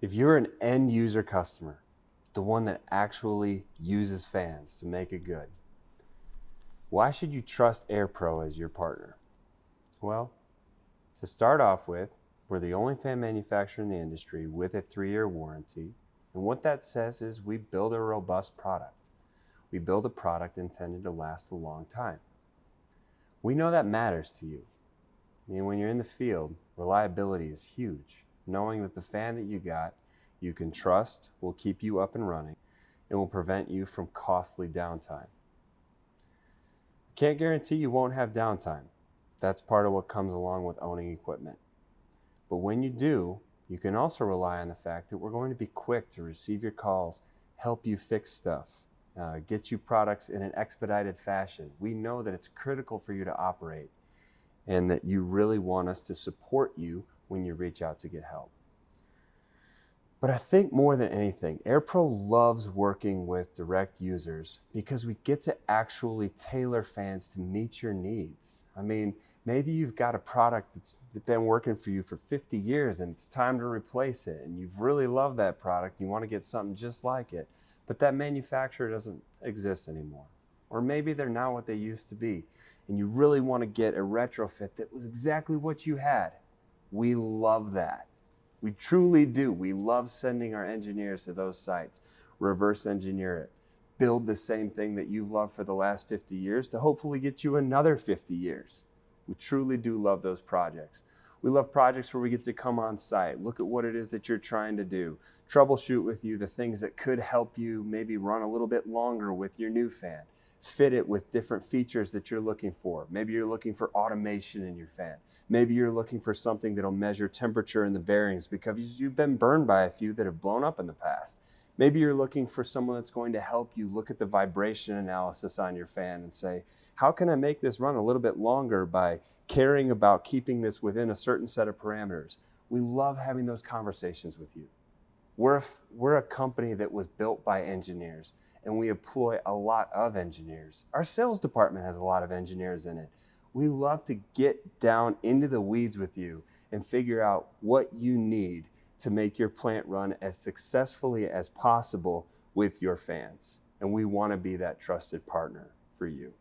If you're an end user customer, the one that actually uses fans to make it good, why should you trust AirPro as your partner? Well, to start off with, we're the only fan manufacturer in the industry with a 3-year warranty. And what that says is we build a robust product. We build a product intended to last a long time. We know that matters to you. I mean, when you're in the field, reliability is huge. Knowing that the fan that you can trust, will keep you up and running and will prevent you from costly downtime. Can't guarantee you won't have downtime. That's part of what comes along with owning equipment. But when you do, you can also rely on the fact that we're going to be quick to receive your calls, help you fix stuff, get you products in an expedited fashion. We know that it's critical for you to operate and that you really want us to support you when you reach out to get help. But I think more than anything, AirPro loves working with direct users because we get to actually tailor fans to meet your needs. I mean, maybe you've got a product that's been working for you for 50 years and it's time to replace it, and you've really loved that product. You want to get something just like it, but that manufacturer doesn't exist anymore. Or maybe they're not what they used to be, and you really want to get a retrofit that was exactly what you had. We love that. We truly do. We love sending our engineers to those sites, reverse engineer it, build the same thing that you've loved for the last 50 years to hopefully get you another 50 years. We truly do love those projects. We love projects where we get to come on site, look at what it is that you're trying to do, troubleshoot with you the things that could help you maybe run a little bit longer with your new fan, fit it with different features that you're looking for. Maybe you're looking for automation in your fan. Maybe you're looking for something that'll measure temperature in the bearings because you've been burned by a few that have blown up in the past. Maybe you're looking for someone that's going to help you look at the vibration analysis on your fan and say, how can I make this run a little bit longer by caring about keeping this within a certain set of parameters? We love having those conversations with you. We're a company that was built by engineers, and we employ a lot of engineers. Our sales department has a lot of engineers in it. We love to get down into the weeds with you and figure out what you need to make your plant run as successfully as possible with your fans. And we want to be that trusted partner for you.